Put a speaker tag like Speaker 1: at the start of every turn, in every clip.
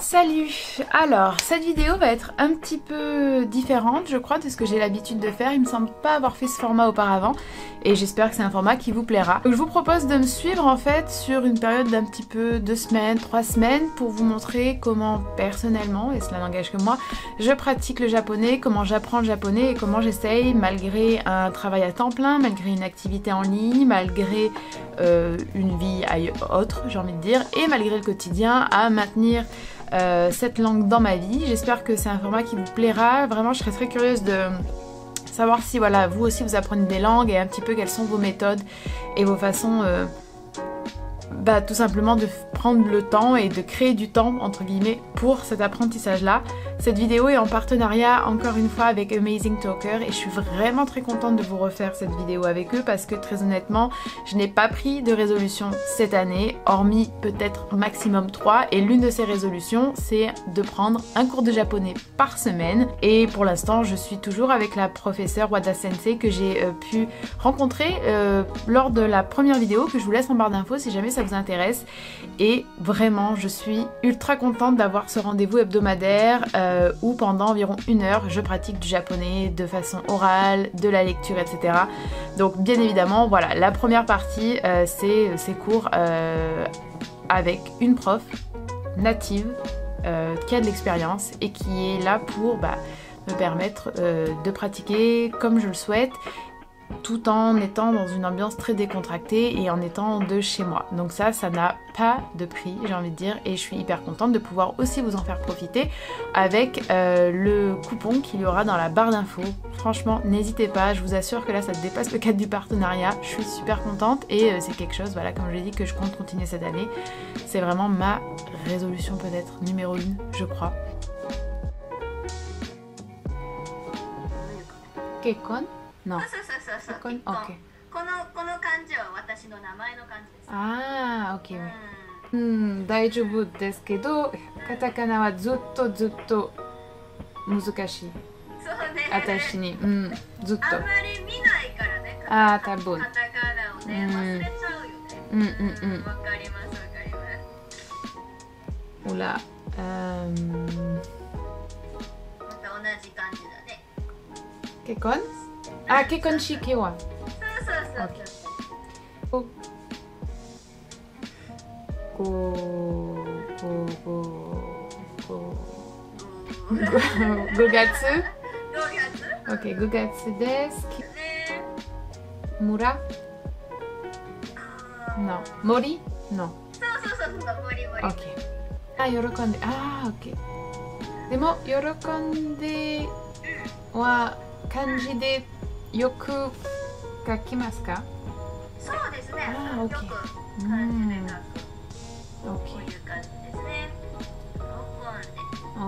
Speaker 1: Salut! Alors, cette vidéo va être un petit peu différente, je crois, de ce que j'ai l'habitude de faire. Il me semble pas avoir fait ce format auparavant et j'espère que c'est un format qui vous plaira. Donc je vous propose de me suivre en fait sur une période d'un petit peu 2 semaines, 3 semaines pour vous montrer comment personnellement, et cela n'engage que moi, je pratique le japonais, comment j'apprends le japonais et comment j'essaye, malgré un travail à temps plein, malgré une activité en ligne, malgré une vie autre, j'ai envie de dire, et malgré le quotidien, à maintenir cette langue dans ma vie. J'espère que c'est un format qui vous plaira. Vraiment, je serais très curieuse de savoir si voilà, vous aussi vous apprenez des langues et un petit peu quelles sont vos méthodes et vos façons tout simplement de prendre le temps et de créer du temps entre guillemets pour cet apprentissage là. Cette vidéo est en partenariat encore une fois avec Amazing Talker et je suis vraiment très contente de vous refaire cette vidéo avec eux parce que très honnêtement je n'ai pas pris de résolution cette année hormis peut-être maximum 3 et l'une de ces résolutions c'est de prendre un cours de japonais par semaine et pour l'instant je suis toujours avec la professeure Wada Sensei que j'ai pu rencontrer lors de la première vidéo que je vous laisse en barre d'infos si jamais ça vous intéresse et vraiment je suis ultra contente d'avoir ce rendez-vous hebdomadaire où pendant environ 1 heure je pratique du japonais de façon orale, de la lecture etc. Donc bien évidemment voilà la première partie c'est ces cours avec une prof native qui a de l'expérience et qui est là pour me permettre de pratiquer comme je le souhaite tout en étant dans une ambiance très décontractée et en étant de chez moi. Donc ça n'a pas de prix, j'ai envie de dire, et je suis hyper contente de pouvoir aussi vous en faire profiter avec le coupon qu'il y aura dans la barre d'infos. Franchement, n'hésitez pas, je vous assure que là ça dépasse le cadre du partenariat, je suis super contente et c'est quelque chose, voilà, comme je l'ai dit, que je compte continuer cette année. C'est vraiment ma résolution peut-être numéro 1, je crois. Kekkon? Non. Ok. Ah, ok. 大丈夫ですけど、カタカナはずっと難しい。私に、ずっと。あんまり見ないからね。ああ、多分。カタカナをね、忘れちゃうよね。わかります。ほら、また同じ感じだね。結婚？Ah, Kekkon-shiki wa. Gogatsu? Ok, Gogatsu desu. Mura? Non. Mori? Non. Ok. Ah, yorokonde. Ah, ok. Demo, yorokonde wa kanji deよく書きますか？そうですね。よく漢字で書く。こういう感じですね。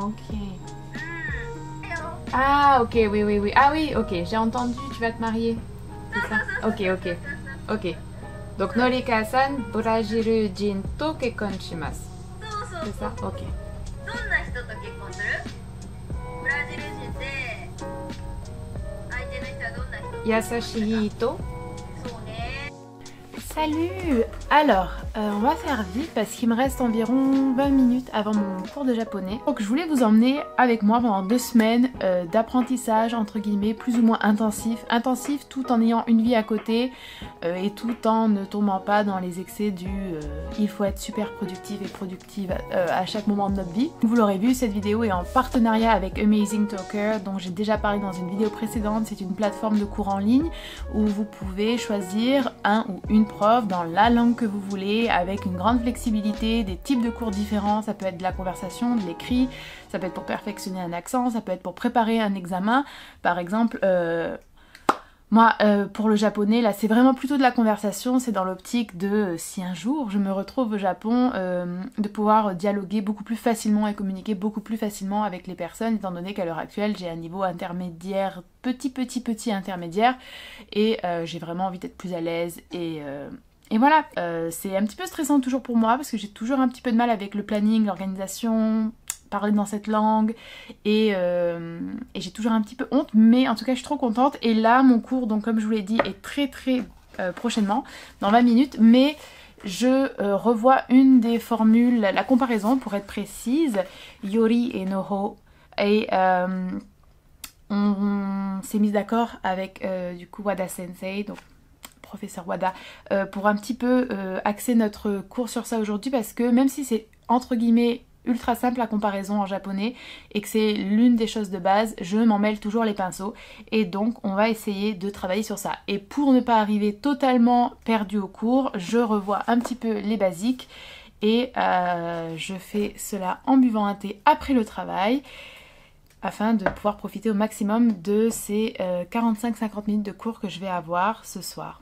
Speaker 1: Ok. Ah, ok, oui, oui, oui. Ah oui, ok, j'ai entendu, tu vas te marier. C'est ça? Ok. Ok. Donc, Norika-san, Brésilien to kekkon shimasu. C'est ça? Ok. どんな人と結婚する？ブラジル人で Yasashihito. Salut! Alors, on va faire vite parce qu'il me reste environ 20 minutes avant mon cours de japonais. Donc je voulais vous emmener avec moi pendant 2 semaines d'apprentissage entre guillemets plus ou moins intensif tout en ayant une vie à côté et tout en ne tombant pas dans les excès du il faut être super productif et productive à chaque moment de notre vie. Vous l'aurez vu, cette vidéo est en partenariat avec Amazing Talker dont j'ai déjà parlé dans une vidéo précédente. C'est une plateforme de cours en ligne où vous pouvez choisir un ou une prof dans la langue que vous voulez avec une grande flexibilité, des types de cours différents, ça peut être de la conversation, de l'écrit, ça peut être pour perfectionner un accent, ça peut être pour préparer un examen. Par exemple, moi pour le japonais là c'est vraiment plutôt de la conversation, c'est dans l'optique de si un jour je me retrouve au Japon de pouvoir dialoguer beaucoup plus facilement et communiquer beaucoup plus facilement avec les personnes étant donné qu'à l'heure actuelle j'ai un niveau intermédiaire, petit intermédiaire et j'ai vraiment envie d'être plus à l'aise et voilà, c'est un petit peu stressant toujours pour moi parce que j'ai toujours un petit peu de mal avec le planning, l'organisation, parler dans cette langue et j'ai toujours un petit peu honte mais en tout cas je suis trop contente et là mon cours donc comme je vous l'ai dit est très prochainement dans 20 minutes mais je revois une des formules, la comparaison pour être précise, Yori et Noho, et on s'est mis d'accord avec du coup Wada Sensei, donc professeur Wada, pour un petit peu axer notre cours sur ça aujourd'hui, parce que même si c'est entre guillemets ultra simple la comparaison en japonais et que c'est l'une des choses de base, je m'en mêle toujours les pinceaux et donc on va essayer de travailler sur ça. Et pour ne pas arriver totalement perdu au cours, je revois un petit peu les basiques et je fais cela en buvant un thé après le travail afin de pouvoir profiter au maximum de ces 45-50 minutes de cours que je vais avoir ce soir.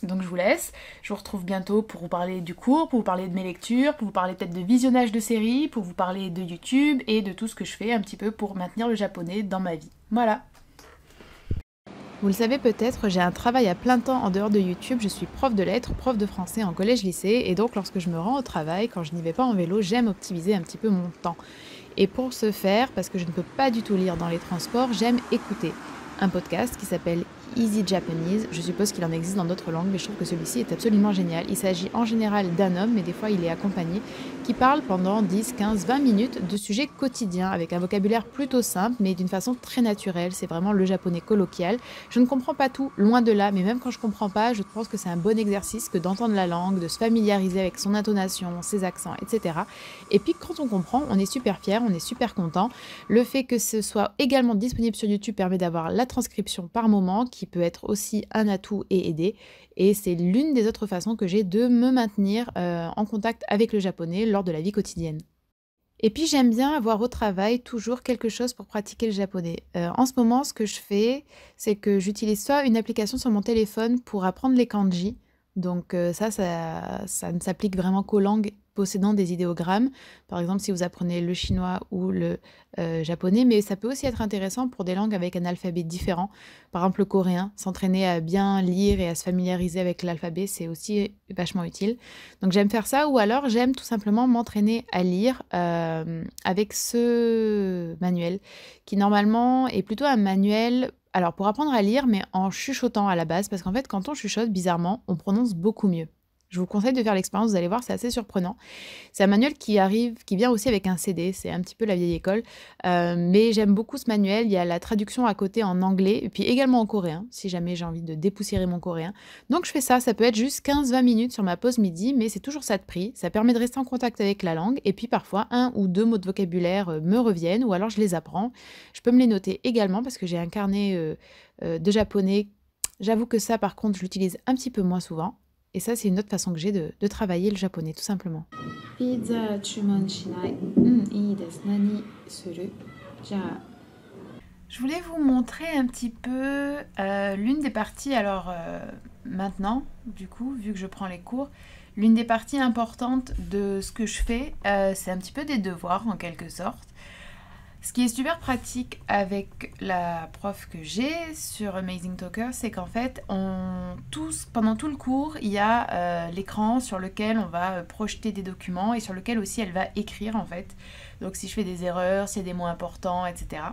Speaker 1: Donc je vous laisse, je vous retrouve bientôt pour vous parler du cours, pour vous parler de mes lectures, pour vous parler peut-être de visionnage de séries, pour vous parler de YouTube et de tout ce que je fais un petit peu pour maintenir le japonais dans ma vie. Voilà. Vous le savez peut-être, j'ai un travail à plein temps en dehors de YouTube, je suis prof de lettres, prof de français en collège-lycée et donc lorsque je me rends au travail, quand je n'y vais pas en vélo, j'aime optimiser un petit peu mon temps. Et pour ce faire, parce que je ne peux pas du tout lire dans les transports, j'aime écouter un podcast qui s'appelle Easy Japanese. Je suppose qu'il en existe dans d'autres langues, mais je trouve que celui-ci est absolument génial. Il s'agit en général d'un homme, mais des fois il est accompagné, qui parle pendant 10, 15, 20 minutes de sujets quotidiens, avec un vocabulaire plutôt simple, mais d'une façon très naturelle. C'est vraiment le japonais colloquial. Je ne comprends pas tout, loin de là, mais même quand je ne comprends pas, je pense que c'est un bon exercice que d'entendre la langue, de se familiariser avec son intonation, ses accents, etc. Et puis quand on comprend, on est super fier, on est super content. Le fait que ce soit également disponible sur YouTube permet d'avoir la transcription par moment, qui peut être aussi un atout et aider. Et c'est l'une des autres façons que j'ai de me maintenir en contact avec le japonais lors de la vie quotidienne. Et puis j'aime bien avoir au travail toujours quelque chose pour pratiquer le japonais. En ce moment, ce que je fais, c'est que j'utilise soit une application sur mon téléphone pour apprendre les kanji. Donc ça ne s'applique vraiment qu'aux langues possédant des idéogrammes. Par exemple, si vous apprenez le chinois ou le japonais, mais ça peut aussi être intéressant pour des langues avec un alphabet différent. Par exemple, le coréen, s'entraîner à bien lire et à se familiariser avec l'alphabet, c'est aussi vachement utile. Donc j'aime faire ça, ou alors j'aime tout simplement m'entraîner à lire avec ce manuel, qui normalement est plutôt un manuel, alors pour apprendre à lire, mais en chuchotant à la base, parce qu'en fait, quand on chuchote, bizarrement, on prononce beaucoup mieux. Je vous conseille de faire l'expérience, vous allez voir, c'est assez surprenant. C'est un manuel qui vient aussi avec un CD, c'est un petit peu la vieille école, mais j'aime beaucoup ce manuel. Il y a la traduction à côté en anglais, et puis également en coréen, si jamais j'ai envie de dépoussiérer mon coréen. Donc je fais ça, ça peut être juste 15-20 minutes sur ma pause midi, mais c'est toujours ça de prix. Ça permet de rester en contact avec la langue, et puis parfois, 1 ou 2 mots de vocabulaire me reviennent, ou alors je les apprends. Je peux me les noter également, parce que j'ai un carnet de japonais. J'avoue que ça, par contre, je l'utilise un petit peu moins souvent. Et ça, c'est une autre façon que j'ai de travailler le japonais, tout simplement. Pizza chumon shinai. Ii desu. Nani suru? Je voulais vous montrer un petit peu l'une des parties, alors maintenant, du coup, vu que je prends les cours, l'une des parties importantes de ce que je fais, c'est un petit peu des devoirs, en quelque sorte. Ce qui est super pratique avec la prof que j'ai sur Amazing Talker, c'est qu'en fait, pendant tout le cours, il y a l'écran sur lequel on va projeter des documents et sur lequel aussi elle va écrire en fait. Donc si je fais des erreurs, s'il y a des mots importants, etc.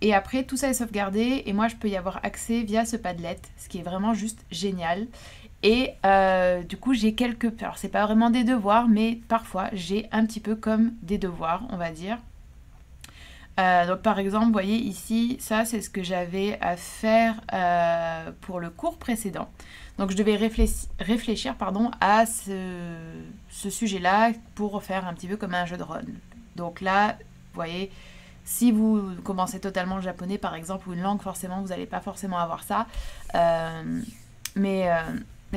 Speaker 1: Et après, tout ça est sauvegardé et moi, je peux y avoir accès via ce Padlet, ce qui est vraiment juste génial. Et du coup, j'ai quelques... Alors, c'est pas vraiment des devoirs, mais parfois, j'ai un petit peu comme des devoirs, on va dire. Donc par exemple, vous voyez ici, ça c'est ce que j'avais à faire pour le cours précédent. Donc je devais réfléchir à ce sujet-là pour faire un petit peu comme un jeu de rôle. Donc là, vous voyez, si vous commencez totalement le japonais par exemple, ou une langue, forcément, vous n'allez pas forcément avoir ça. Mais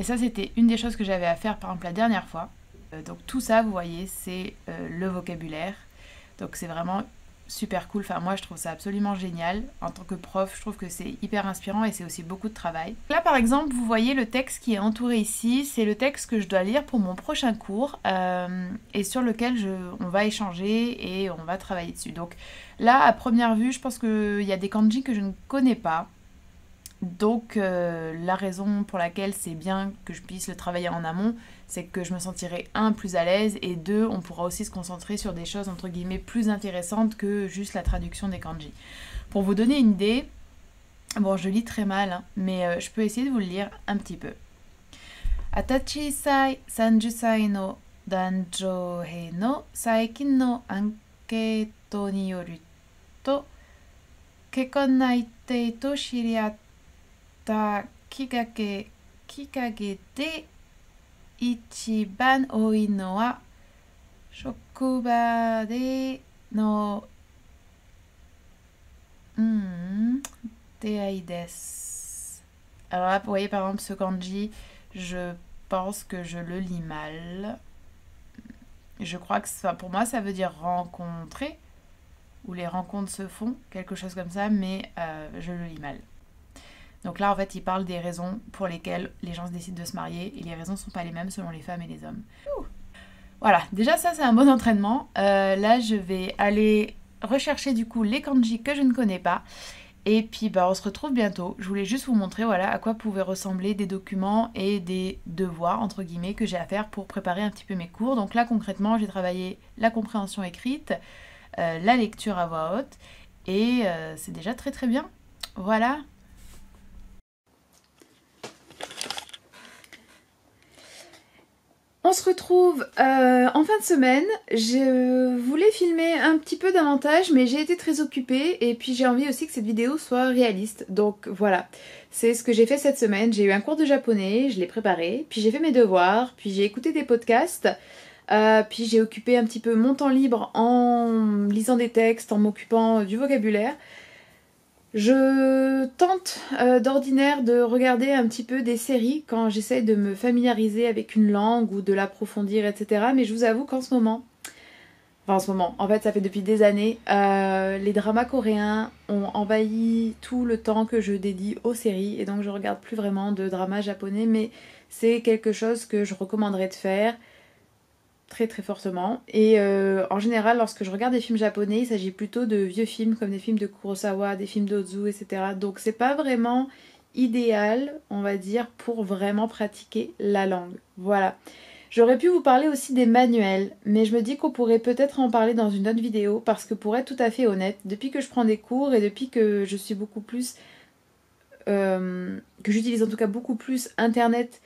Speaker 1: ça, c'était une des choses que j'avais à faire par exemple la dernière fois. Donc tout ça, vous voyez, c'est le vocabulaire. Donc c'est vraiment super cool, enfin moi je trouve ça absolument génial. En tant que prof, je trouve que c'est hyper inspirant et c'est aussi beaucoup de travail. Là par exemple, vous voyez le texte qui est entouré ici, c'est le texte que je dois lire pour mon prochain cours et sur lequel on va échanger et on va travailler dessus. Donc là, à première vue, je pense qu'il y a des kanji que je ne connais pas. Donc la raison pour laquelle c'est bien que je puisse le travailler en amont, c'est que je me sentirai 1 plus à l'aise et 2 on pourra aussi se concentrer sur des choses entre guillemets plus intéressantes que juste la traduction des kanji. Pour vous donner une idée, bon je lis très mal hein, mais je peux essayer de vous le lire un petit peu. Atachi sai 30歳の男女兵の最近のアンケートによると、結婚内定と知り合ったきっかけで一番多いのは職場での出会いです。Alors là, vous voyez par exemple ce kanji, je pense que je le lis mal. Je crois que ça, pour moi ça veut dire rencontrer, où les rencontres se font, quelque chose comme ça, mais je le lis mal. Donc là en fait il parle des raisons pour lesquelles les gens se décident de se marier, et les raisons ne sont pas les mêmes selon les femmes et les hommes. Voilà, déjà ça c'est un bon entraînement. Là je vais aller rechercher du coup les kanji que je ne connais pas. Et puis bah, on se retrouve bientôt. Je voulais juste vous montrer voilà, à quoi pouvaient ressembler des documents et des devoirs entre guillemets que j'ai à faire pour préparer un petit peu mes cours. Donc là concrètement j'ai travaillé la compréhension écrite, la lecture à voix haute et c'est déjà très très bien. Voilà. On se retrouve en fin de semaine. Je voulais filmer un petit peu davantage mais j'ai été très occupée et puis j'ai envie aussi que cette vidéo soit réaliste. Donc voilà, c'est ce que j'ai fait cette semaine. J'ai eu un cours de japonais, je l'ai préparé, puis j'ai fait mes devoirs, puis j'ai écouté des podcasts, puis j'ai occupé un petit peu mon temps libre en lisant des textes, en m'occupant du vocabulaire. Je tente d'ordinaire de regarder un petit peu des séries quand j'essaie de me familiariser avec une langue ou de l'approfondir, etc. Mais je vous avoue qu'en ce moment, en fait ça fait depuis des années, les dramas coréens ont envahi tout le temps que je dédie aux séries et donc je regarde plus vraiment de dramas japonais, mais c'est quelque chose que je recommanderais de faire très très fortement. Et en général lorsque je regarde des films japonais il s'agit plutôt de vieux films comme des films de Kurosawa, des films d'Ozu, etc. Donc c'est pas vraiment idéal on va dire pour vraiment pratiquer la langue. Voilà. J'aurais pu vous parler aussi des manuels mais je me dis qu'on pourrait peut-être en parler dans une autre vidéo parce que pour être tout à fait honnête, depuis que je prends des cours et depuis que je suis beaucoup plus que j'utilise en tout cas beaucoup plus internet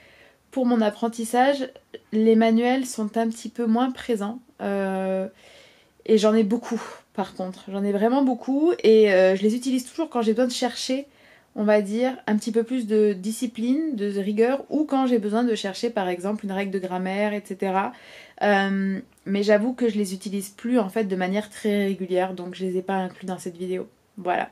Speaker 1: pour mon apprentissage, les manuels sont un petit peu moins présents et j'en ai beaucoup par contre, j'en ai vraiment beaucoup et je les utilise toujours quand j'ai besoin de chercher, on va dire, un petit peu plus de discipline, de rigueur ou quand j'ai besoin de chercher par exemple une règle de grammaire, etc. Mais j'avoue que je les utilise plus en fait de manière très régulière donc je les ai pas inclus dans cette vidéo. Voilà.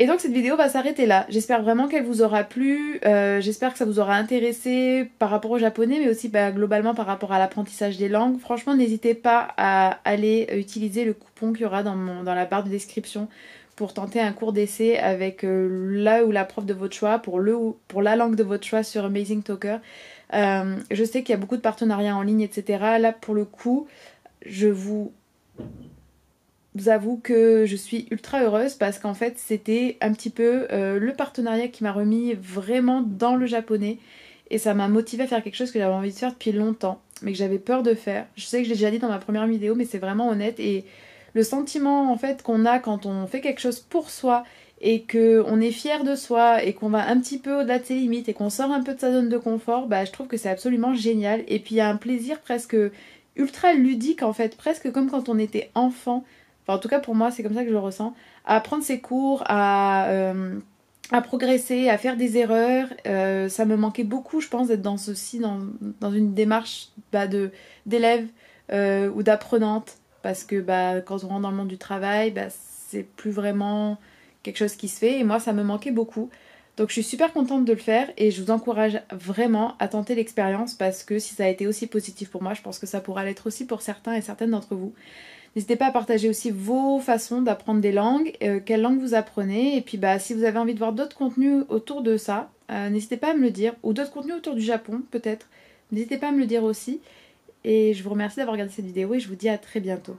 Speaker 1: Et donc cette vidéo va s'arrêter là. J'espère vraiment qu'elle vous aura plu, j'espère que ça vous aura intéressé par rapport au japonais mais aussi globalement par rapport à l'apprentissage des langues. Franchement n'hésitez pas à aller utiliser le coupon qu'il y aura dans la barre de description pour tenter un cours d'essai avec la ou la prof de votre choix pour la langue de votre choix sur Amazing Talker. Je sais qu'il y a beaucoup de partenariats en ligne, etc. Là pour le coup, je vous avoue que je suis ultra heureuse parce qu'en fait c'était un petit peu le partenariat qui m'a remis vraiment dans le japonais et ça m'a motivée à faire quelque chose que j'avais envie de faire depuis longtemps mais que j'avais peur de faire. Je sais que je l'ai déjà dit dans ma première vidéo mais c'est vraiment honnête et le sentiment en fait qu'on a quand on fait quelque chose pour soi et qu'on est fier de soi et qu'on va un petit peu au-delà de ses limites et qu'on sort un peu de sa zone de confort, je trouve que c'est absolument génial et puis il y a un plaisir presque ultra ludique en fait, presque comme quand on était enfant. Enfin, en tout cas pour moi c'est comme ça que je le ressens, à prendre ses cours, à progresser, à faire des erreurs. Ça me manquait beaucoup je pense d'être dans une démarche d'élève ou d'apprenante parce que quand on rentre dans le monde du travail c'est plus vraiment quelque chose qui se fait et moi ça me manquait beaucoup. Donc je suis super contente de le faire et je vous encourage vraiment à tenter l'expérience parce que si ça a été aussi positif pour moi, je pense que ça pourra l'être aussi pour certains et certaines d'entre vous. N'hésitez pas à partager aussi vos façons d'apprendre des langues, quelle langue vous apprenez, et puis si vous avez envie de voir d'autres contenus autour de ça, n'hésitez pas à me le dire, ou d'autres contenus autour du Japon peut-être, n'hésitez pas à me le dire aussi, et je vous remercie d'avoir regardé cette vidéo et je vous dis à très bientôt.